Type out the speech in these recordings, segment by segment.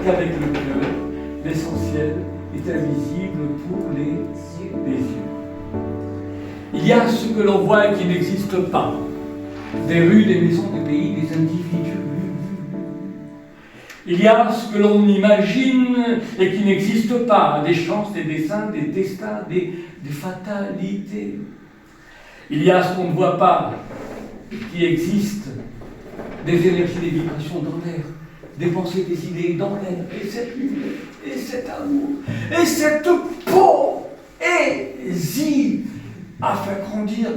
Qu'avec le cœur, l'essentiel est invisible pour les yeux. Il y a ce que l'on voit et qui n'existe pas. Des rues, des maisons, des pays, des individus. Il y a ce que l'on imagine et qui n'existe pas. Des chances, des dessins, des destins, des fatalités. Il y a ce qu'on ne voit pas, qui existe. Des énergies, des vibrations dans l'air. Des pensées, des idées dans l'air, et cette lumière, et cet amour, et cette poésie a fait grandir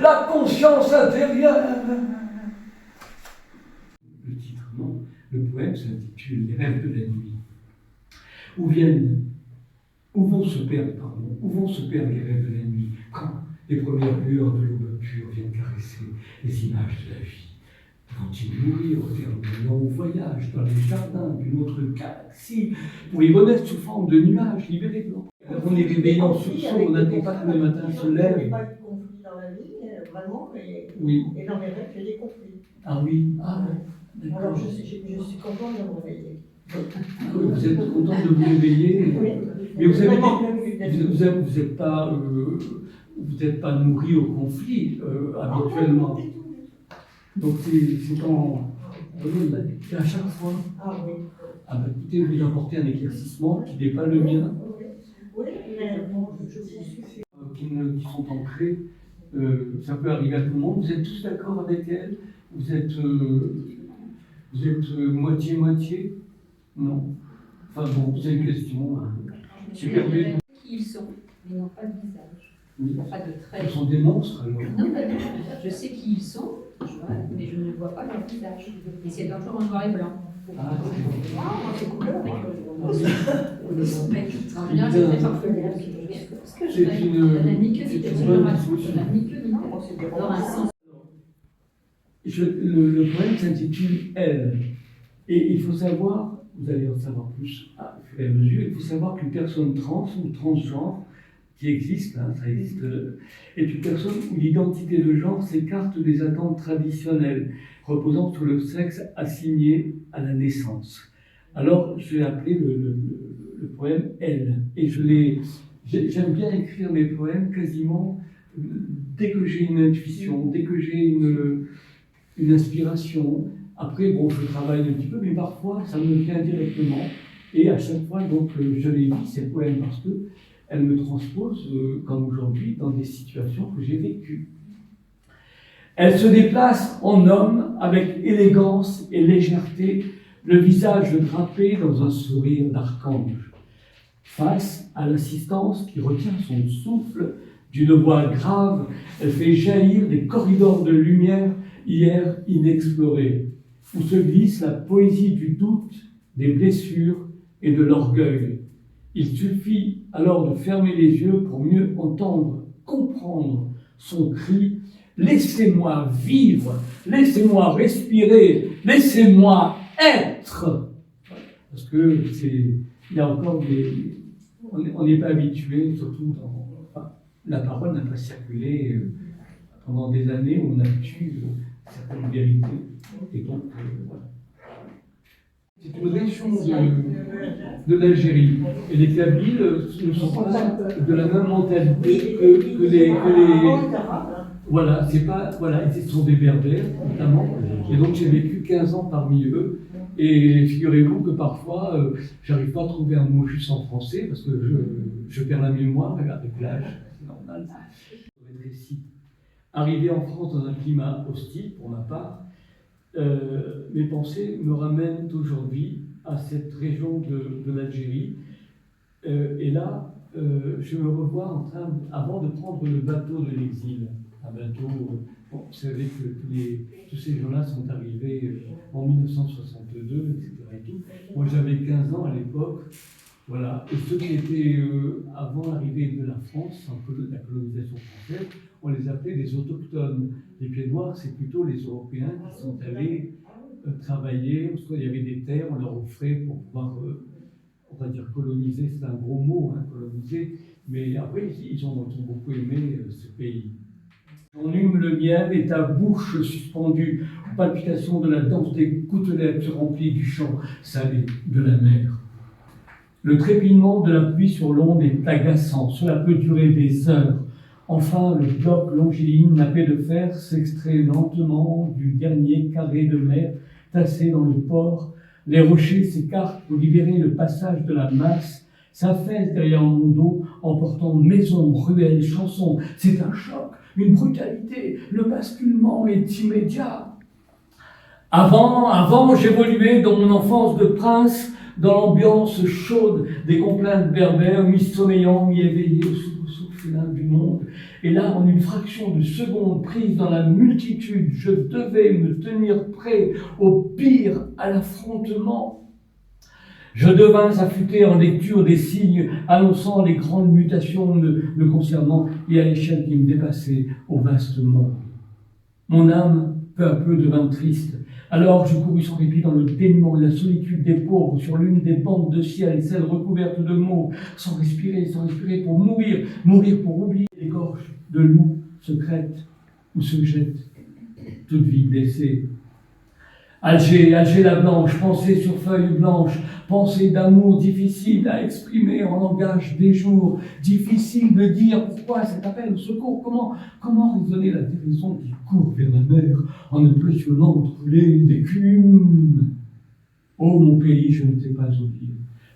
la conscience intérieure. Le titre, non. Le poème s'intitule Les rêves de la nuit. Où vont se perdre les rêves de la nuit, quand les premières lueurs de l'aube pure viennent caresser les images de la vie? Vont-ils mourir au terme d'un long voyage dans les jardins d'une autre galaxie pour y renaître sous forme de nuages libérés de l'eau? On est réveillé en sursaut, on n'attend pas que le matin se lève. Il n'y a pas de conflit dans la vie, vraiment, oui. Et dans mes rêves, j'ai des conflits. Ah oui, ah ouais. Alors je suis contente de me réveiller. Vous êtes contente de vous réveiller? Oui. Mais vous n'êtes pas nourri au conflit habituellement. Donc c'est à chaque fois. Ah oui. Ah ben écoutez, vous apportez un éclaircissement qui n'est pas le mien. Oui, mais bon, je suis. Qui sont ancrés, ça peut arriver à tout le monde. Vous êtes tous d'accord avec elle? Vous êtes moitié-moitié? Non. Enfin bon, c'est une question. Super bien. Qui ils sont, mais ils n'ont pas de visage. Oui. Ils n'ont pas de traits. Ils sont des monstres alors? Non, pas du tout. Je sais qui ils sont, mais je ne vois pas leur visage. Et c'est toujours en noir et blanc. Ah, c'est couleur. En général, c'est très parfumé. C'est le poème s'intitule Elle. Et il faut savoir, vous allez en savoir plus à fur et à mesure, il faut savoir qu'une personne trans ou transgenre, qui existe, hein, ça existe, est une personne où l'identité de genre s'écarte des attentes traditionnelles, reposant sur le sexe assigné à la naissance. Alors, je l'ai appelé le poème Elle. Et j'aime bien écrire mes poèmes quasiment dès que j'ai une intuition, dès que j'ai une inspiration. Après, bon, je travaille un petit peu, mais parfois, ça me vient directement. Et à chaque fois, donc, je les lis, ces poèmes, parce qu'elles me transposent, comme aujourd'hui, dans des situations que j'ai vécues. Elle se déplace en homme avec élégance et légèreté, le visage drapé dans un sourire d'archange. Face à l'assistance qui retient son souffle d'une voix grave, elle fait jaillir des corridors de lumière hier inexplorés, où se glisse la poésie du doute, des blessures et de l'orgueil. Il suffit alors de fermer les yeux pour mieux entendre, comprendre son cri. Laissez-moi vivre, laissez-moi respirer, laissez-moi être. Parce que il y a encore on n'est pas habitué, surtout la parole n'a pas circulé pendant des années où on a tu certaines vérités. Et donc, voilà. C'est une région de l'Algérie. Et les Kabyles ne sont pas de la même mentalité que les voilà, ils sont des berbères, notamment. Et donc, j'ai vécu 15 ans parmi eux. Et figurez-vous que parfois, j'arrive pas à trouver un mot juste en français, parce que je perds la mémoire avec l'âge, c'est normal. Arrivé en France dans un climat hostile, pour ma part, mes pensées me ramènent aujourd'hui à cette région de l'Algérie. Et là, je me revois avant de prendre le bateau de l'exil. Un bateau, bon, vous savez que tous ces gens-là sont arrivés en 1962, etc. Et tout. Moi, j'avais 15 ans à l'époque. Voilà. Et ceux qui étaient avant l'arrivée de la France, la colonisation française, on les appelait des autochtones. Les pieds noirs, c'est plutôt les Européens qui sont allés travailler, parce qu'il y avait des terres, on leur offrait pour pouvoir, on va dire coloniser, c'est un gros mot, hein, coloniser, mais après ils ont beaucoup aimé ce pays. On hume le miel et ta bouche suspendue aux palpitations de la danse des gouttelettes se remplit du chant salé de la mer. Le trépilement de la pluie sur l'onde est agaçant, cela peut durer des heures. Enfin, le bloc longiligne nappé de fer s'extrait lentement du dernier carré de mer tassé dans le port. Les rochers s'écartent pour libérer le passage de la masse, s'affaissent derrière mon dos, emportant maisons, ruelles, chansons. C'est un choc, une brutalité, le basculement est immédiat. Avant, j'évoluais dans mon enfance de prince, dans l'ambiance chaude des complaintes berbères, mi-sommeillant, mi-éveillé au soubresaut final du monde. Et là, en une fraction de seconde, prise dans la multitude, je devais me tenir prêt au pire, à l'affrontement. Je devins affûté en lecture des signes annonçant les grandes mutations me concernant et à l'échelle qui me dépassait au vaste monde. Mon âme, peu à peu, devint triste. Alors je courus sans répit dans le dénuement et la solitude des pauvres sur l'une des bandes de ciel, celle recouverte de mauve, sans respirer pour mourir pour oublier les gorges de loups secrètes où se jette toute vie blessée. Alger la blanche, pensée sur feuille blanche, pensée d'amour difficile à exprimer en langage des jours, difficile de dire pourquoi cet appel au secours, comment raisonner la déraison qui court vers la mer en impressionnant trouler d'écume. Oh mon pays, je ne t'ai pas oublié,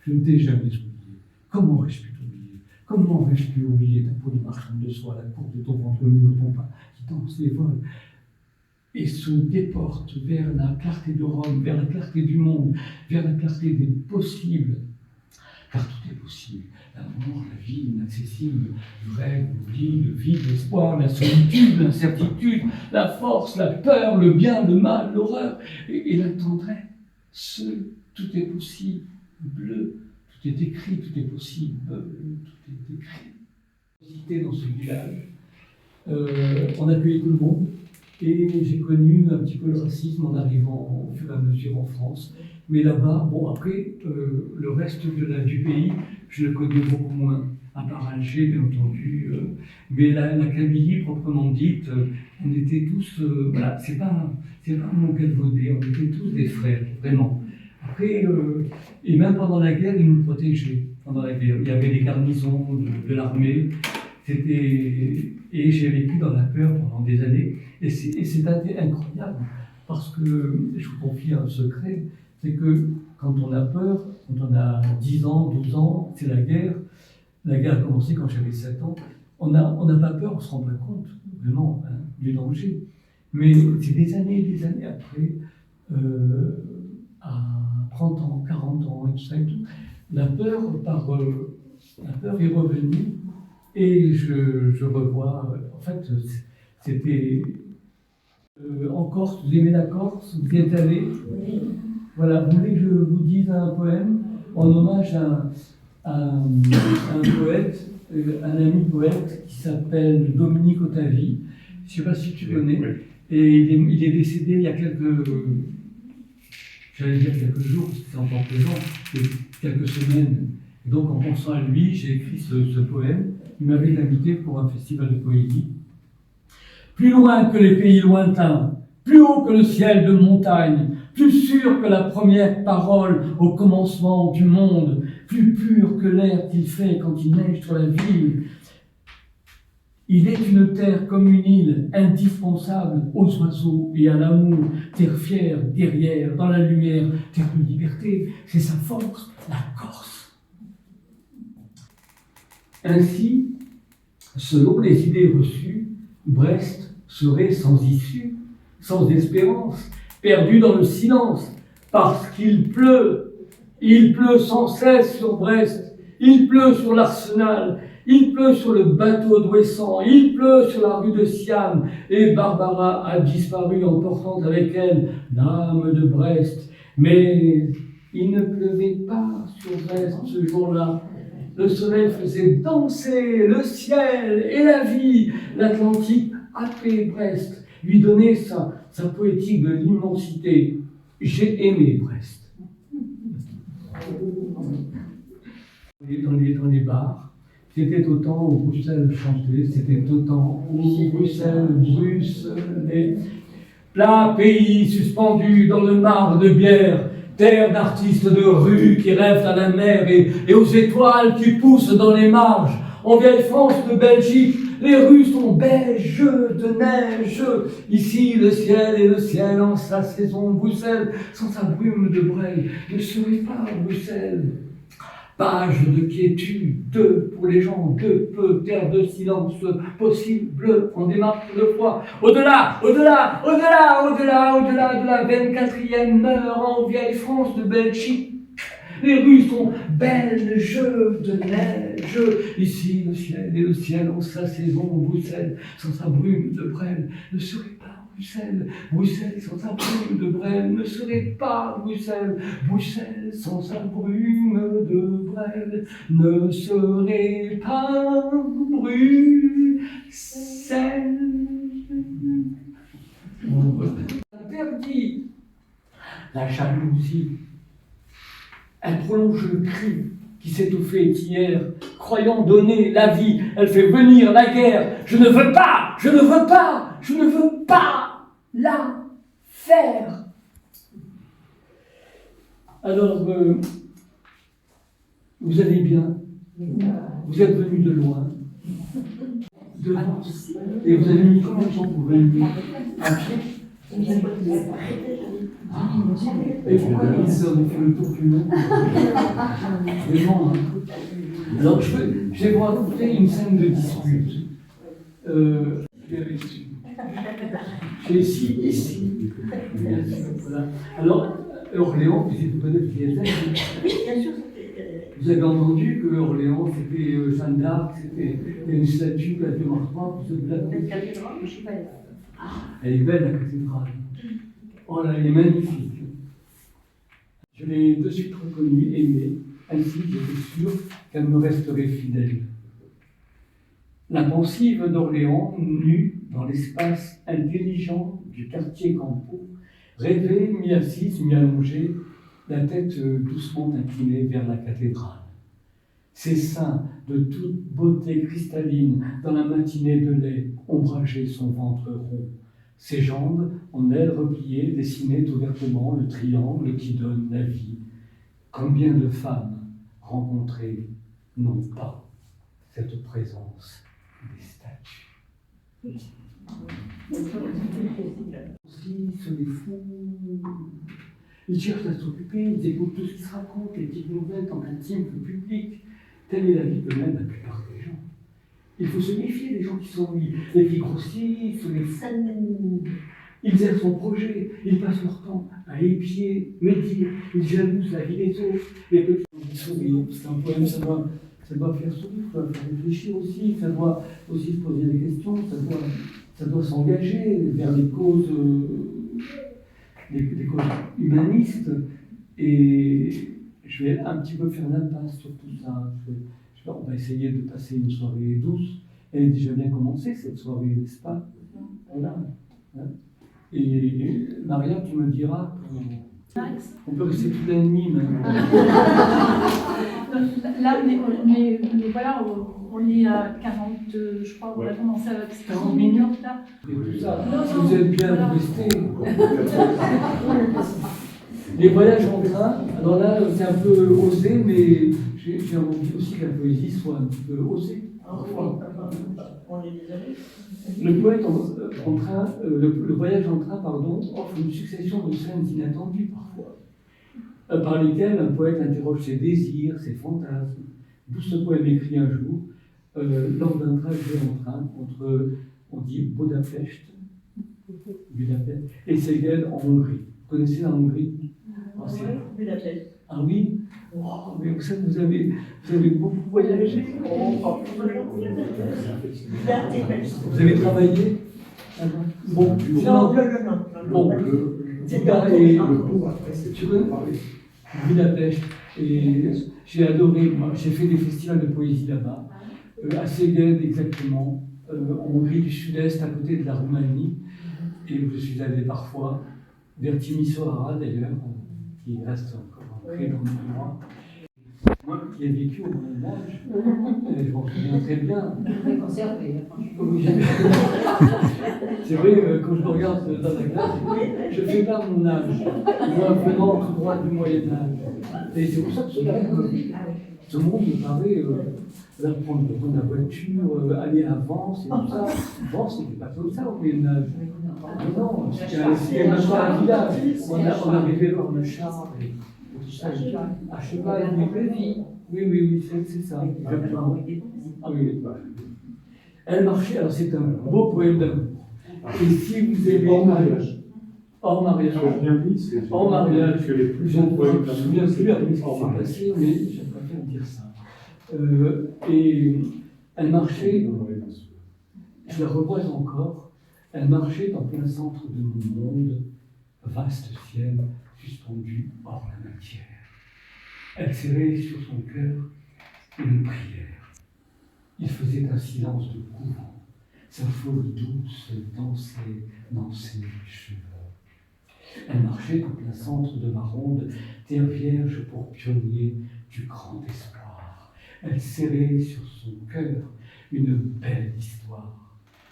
je ne t'ai jamais oublié. Comment aurais-je pu t'oublier? Comment aurais-je pu oublier ta peau de marchande de soie, la cour de ton ventre nu, ton pas qui danse les vols et se déporte vers la clarté de Rome, vers la clarté du monde, vers la clarté des possibles. Car tout est possible. L'amour, la vie inaccessible, le rêve, l'oubli, le vide, l'espoir, la solitude, l'incertitude, la force, la peur, le bien, le mal, l'horreur et la tendresse. Tout est possible. Bleu, tout est écrit, tout est possible. Tout est écrit. Dans ce village, on accueillait tout le monde. Et j'ai connu un petit peu le racisme en arrivant au fur et à mesure en France. Mais là-bas, bon, après, le reste du pays, je le connais beaucoup moins, à part Alger, bien entendu. Mais la Kabylie, proprement dite, on était tous, voilà, c'est pas un mot galvaudé, on était tous des frères, vraiment. Après, et même pendant la guerre, ils nous protégeaient. Pendant la guerre, il y avait les garnisons de l'armée. Et j'ai vécu dans la peur pendant des années. Et c'est incroyable, parce que, je vous confie un secret, c'est que quand on a peur, quand on a 10 ans, 12 ans, c'est la guerre. La guerre a commencé quand j'avais 7 ans. On n'a pas peur, on ne se rend pas compte, vraiment, du danger. Mais c'est des années après, à 30 ans, 40 ans, et tout ça et tout, la peur est revenue. Et je revois, en fait, c'était en Corse, vous aimez la Corse, vous y êtes allé. Oui. Voilà, vous voulez que je vous dise un poème en hommage à un poète, un ami poète qui s'appelle Dominique Otavi. Je ne sais pas si tu connais. Et il est décédé il y a quelques jours, c'était encore présent, quelques semaines. Et donc en pensant à lui, j'ai écrit ce poème. Il m'avait invité pour un festival de poésie. Plus loin que les pays lointains, plus haut que le ciel de montagne, plus sûr que la première parole au commencement du monde, plus pur que l'air qu'il fait quand il neige sur la ville. Il est une terre comme une île, indispensable aux oiseaux et à l'amour, terre fière, guerrière, dans la lumière, terre de liberté, c'est sa force, la Corse. Ainsi, selon les idées reçues, Brest serait sans issue, sans espérance, perdu dans le silence, parce qu'il pleut. Il pleut sans cesse sur Brest, il pleut sur l'Arsenal, il pleut sur le bateau d'Ouessant, il pleut sur la rue de Siam, et Barbara a disparu emportant avec elle l'âme de Brest. Mais il ne pleuvait pas sur Brest ce jour-là. Le soleil faisait danser le ciel et la vie. L'Atlantique happait Brest, lui donnait sa poétique de l'immensité. J'ai aimé Brest. Dans les bars, C'était au temps où Bruxelles chantait, c'était au temps où Bruxelles bruxelait. Plat pays suspendu dans le mar de bière, terre d'artistes de rue qui rêvent à la mer et aux étoiles qui poussent dans les marges. En vieille France de Belgique, les rues sont beiges de neige. Ici, le ciel en sa saison. Bruxelles, sans sa brume de Brel, ne serait pas Bruxelles. Page de quiétude, pour les gens de peu, terre de silence possible, on démarre le fois. Au-delà de la 24e heure en vieille France de Belgique. Les rues sont belges de neige. Ici, le ciel en sa saison. Bruxelles, sans sa brume de Brel, ne serait pas Bruxelles. Bruxelles, sans sa brume de Brel, ne serait pas Bruxelles. Bruxelles, sans sa brume de Brel, ne serait pas Bruxelles. Interdit la jalousie. Elle prolonge le cri qui s'étouffait hier, croyant donner la vie. Elle fait venir la guerre. Je ne veux pas la faire. Alors, vous allez bien. Vous êtes venus de loin. Et vous avez mis combien de temps pour venir à pied? Et pourquoi ils ont fait le tour du monde? Vraiment, hein. Alors, je vais vous raconter une scène de dispute. J'ai ici. Bien sûr, voilà. Alors, Orléans, vous êtes peut-être qui est. Vous avez entendu que Orléans, c'était Jeanne d'Arc, c'était une statue, la de Martin, vous êtes là. Elle est belle, la cathédrale. Oh là, elle est magnifique. Je l'ai de suite reconnue, aimée, ainsi j'étais sûr qu'elle me resterait fidèle. La pensive d'Orléans, nue dans l'espace intelligent du quartier Campo, rêvait, mi-assise, mi-allongée, la tête doucement inclinée vers la cathédrale. Ses seins, de toute beauté cristalline, dans la matinée de lait, ombrageaient son ventre rond. Ses jambes, en ailes repliées, dessinaient ouvertement le triangle qui donne la vie. Combien de femmes rencontrées n'ont pas cette présence des statues? Aussi, sont des fous. Ils cherchent à s'occuper, ils écoutent tout ce qui se raconte, les petites nouvelles tant intimes que publiques. Telle est la vie que mènent la plupart des gens. Il faut se méfier des gens qui sont les qui grossissent, les fous. Ils aiment son projet, ils passent leur temps à épier, médire, ils jalousent la vie des autres. Les petits sourires, c'est un poème, ça doit faire sourire, ça doit faire réfléchir aussi, ça doit aussi se poser des questions, ça doit s'engager vers des causes humanistes. Et je vais un petit peu faire l'impasse sur tout ça. On va essayer de passer une soirée douce. Elle est déjà bien commencée, cette soirée, n'est-ce pas? Voilà. Et Maria, tu me diras, on peut rester toute la nuit maintenant. Là, mais voilà, on est à 40, je crois, on a commencé à 40 minutes là. Et tout ça, si vous êtes bien, vous restez. Les voyages en train, alors là, c'est un peu osé, mais j'ai envie aussi que la poésie soit un petit peu osée. On est désolé. Le voyage en train, offre une succession de scènes inattendues parfois, par lesquelles un poète interroge ses désirs, ses fantasmes. D'où ce poème écrit un jour, lors d'un trajet en train entre, on dit, Budapest et Szeged en Hongrie. Vous connaissez la Hongrie? Budapest. Ah oui? Oh, mais vous avez beaucoup voyagé. Vous avez travaillé? Bon, Non. Bon, tu connais Budapest. Et j'ai adoré, moi, j'ai fait des festivals de poésie là-bas, à Szeged exactement, en Hongrie du Sud-Est, à côté de la Roumanie. Et je suis allé parfois vers Timișoara d'ailleurs, qui reste encore ancré dans le mémoire. Moi, qui a vécu au Moyen-Âge. Je m'en souviens très bien. Très conservé, franchement. Oui. C'est vrai, quand je me regarde dans la glace, je fais pas mon âge. Moi, venant tout droit du Moyen-Âge. Et c'est pour ça que tout le monde me paraît prendre la voiture, aller à Vence et tout ça. Vence, c'était pas comme ça au Moyen-Âge. Non, c'était même pas un village. On arrivait par le char et tout ça. À cheval, oui, c'est ça. Exactement. Ah oui, elle marchait, alors c'est un beau poème d'amour. Et si vous aimez. Hors mariage. Hors mariage. Je ne me souviens plus avec ce qui s'est passé, mais je préfère dire ça. Et elle marchait, je la revois encore, elle marchait dans plein centre de mon monde, vaste ciel suspendu hors la matière. Elle serrait sur son cœur une prière. Il faisait un silence de couvent. Sa folie douce dansait dans ses cheveux. Elle marchait en plein centre de ma ronde, terre vierge pour pionnier du grand espoir. Elle serrait sur son cœur une belle histoire.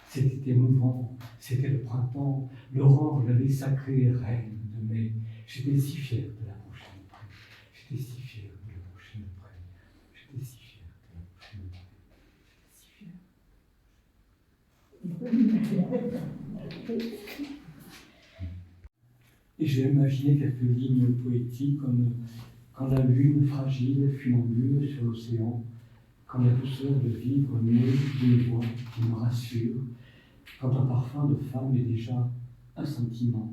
C'était émouvant, c'était le printemps, l'aurore l'avait sacrée reine de mai. J'étais si fier de la prochaine près. J'étais si fier de la prochaine près. J'étais si fier de la prochaine près. Et j'ai imaginé quelques lignes poétiques comme quand la lune fragile funambule sur l'océan, quand la douceur de vivre naît d'une voix qui me rassure, quand un parfum de femme est déjà un sentiment,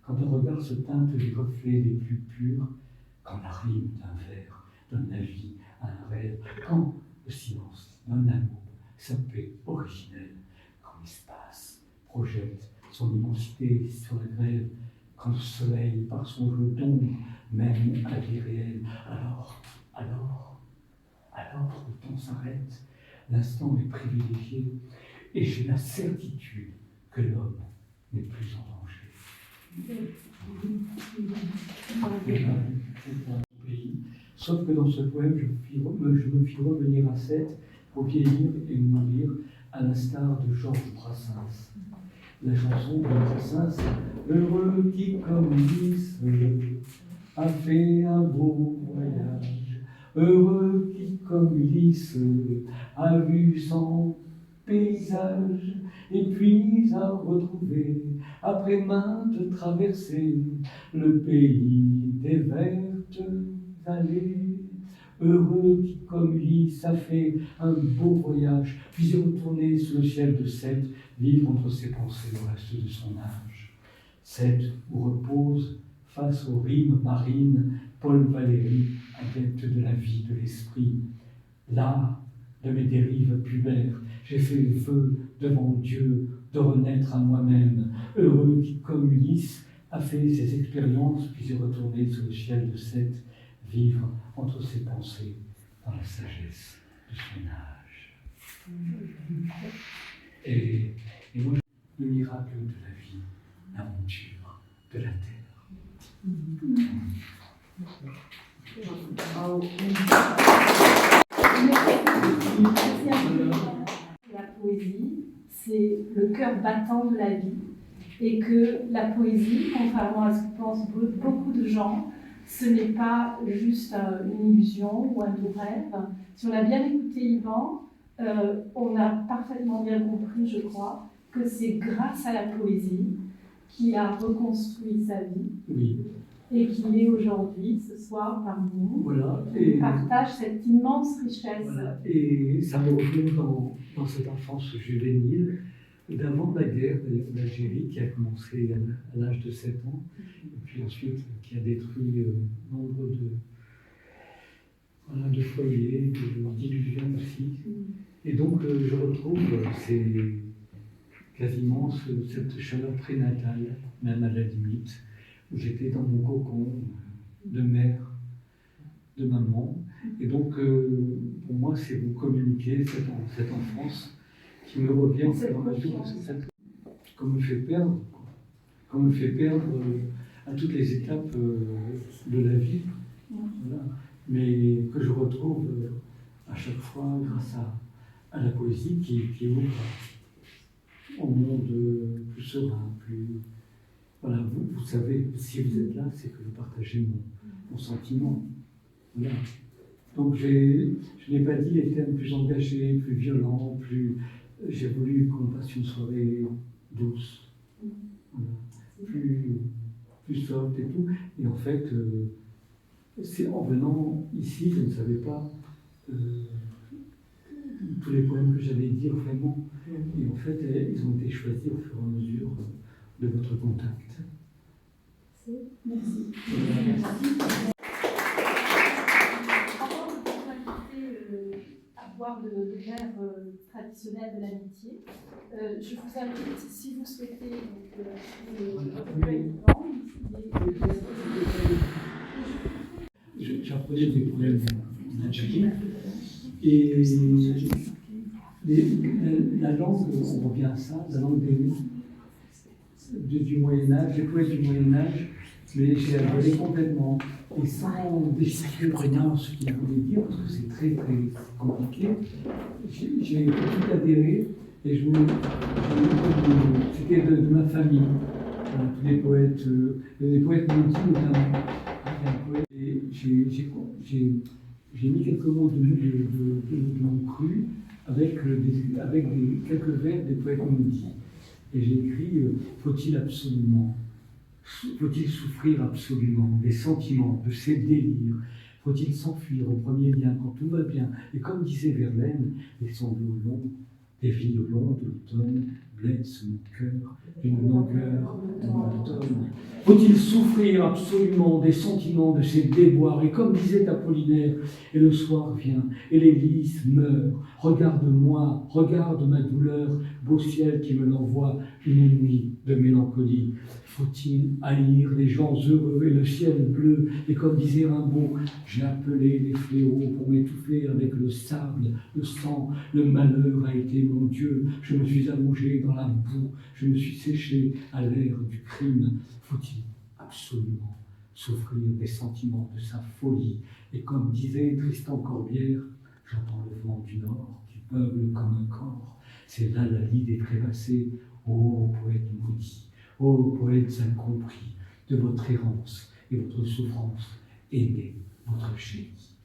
quand un regard se teinte des reflets les plus purs, quand la rime d'un vers donne la vie à un rêve, quand le silence d'un amour, sa paix originelle, quand l'espace projette son immensité sur la grève, quand le soleil, par son jeu d'ombre, mène à l'irréel, alors, le temps s'arrête, l'instant est privilégié, et j'ai la certitude que l'homme n'est plus en danger. C'est un pays. Sauf que dans ce poème, je me fis revenir à Sète pour vieillir et mourir, à l'instar de Georges Brassens. La chanson de Brassens, heureux qui comme Ulysse a fait un beau voyage, heureux qui comme Ulysse a vu son paysage, et puis a retrouvé, après maintes traversées, le pays des vertes allées. Heureux qui, comme Ulysse, a fait un beau voyage, puis est retourné sous le ciel de Sète, vivre entre ses pensées le reste de son âge. Sète où repose, face aux rimes marines, Paul Valéry, adepte de la vie, de l'esprit. Là, de mes dérives pubères, j'ai fait le feu devant Dieu de renaître à moi-même. Heureux qui, comme Ulysse, a fait ses expériences, puis est retourné sous le ciel de Sète, vivre entre ses pensées dans la sagesse de son âge. Et moi, le miracle de la vie, l'aventure de la terre. La poésie, c'est le cœur battant de la vie, et que la poésie, contrairement à ce que pensent beaucoup de gens, ce n'est pas juste une illusion ou un doux rêve. Si on a bien écouté Yvan, on a parfaitement bien compris, je crois, que c'est grâce à la poésie qu'il a reconstruit sa vie. Oui. Et qu'il est aujourd'hui, ce soir, parmi nous. Voilà. Il partage cette immense richesse. Voilà. Et ça me rejoint dans cette enfance juvénile, d'avant la guerre d'Algérie, qui a commencé à l'âge de 7 ans, et puis ensuite qui a détruit nombre de foyers, d'illusions aussi. Et donc je retrouve quasiment cette chaleur prénatale, même à la limite, où j'étais dans mon cocon de mère, de maman. Et donc pour moi, c'est vous communiquer cette enfance qui me revient au fur et à mesure, qu'on me fait perdre, qu'on me fait perdre à toutes les étapes de la vie. Voilà. mais que je retrouve à chaque fois grâce à la poésie qui ouvre au monde plus serein, plus... Voilà, vous savez, si vous êtes là, c'est que vous partagez mon sentiment. Voilà. Donc je n'ai pas dit les thèmes plus engagés, plus violents, plus... J'ai voulu qu'on passe une soirée douce, voilà. plus soft et tout. Et en fait, c'est en venant ici, je ne savais pas tous les poèmes que j'allais dire vraiment. Et en fait, ils ont été choisis au fur et à mesure de votre contact. Merci. Avant de vous inviter à boire le verre traditionnel de l'amitié, je vous invite, si vous souhaitez, J'apprenais des poèmes d'Algérie et la langue, on revient à ça, la langue du Moyen-Âge, les poètes du Moyen-Âge, mais j'ai abordé complètement et sans déchiffrer vraiment ce qu'il voulait dire, parce que c'est très très compliqué. J'ai tout adhéré et c'était de ma famille. Voilà, tous les poètes maudits notamment. Et j'ai mis quelques mots de mon cru avec quelques vers des poètes maudits. Et j'ai écrit faut-il souffrir absolument des sentiments, de ces délires? Faut-il s'enfuir au premier bien quand tout va bien? Et comme disait Verlaine, les sanglots longs des violons de l'automne blessent mon cœur d'une longueur de monotone. Faut-il souffrir absolument des sentiments de ces déboires? Et comme disait Apollinaire, et le soir vient, et les lys meurent. Regarde-moi, regarde ma douleur, beau ciel qui me l'envoie, une nuit de mélancolie. Faut-il haïr les gens heureux et le ciel bleu? Et comme disait Rimbaud, j'ai appelé les fléaux pour m'étouffer avec le sable, le sang, le malheur a été mon Dieu. Je me suis allongé dans la boue, je me suis séché à l'air du crime. Faut-il absolument souffrir des sentiments de sa folie? Et comme disait Tristan Corbière, j'entends le vent du nord qui beugle comme un corps. C'est là la lie des trépassés, ô poète maudit, ô poètes incompris de votre errance et votre souffrance, aimez votre chérie.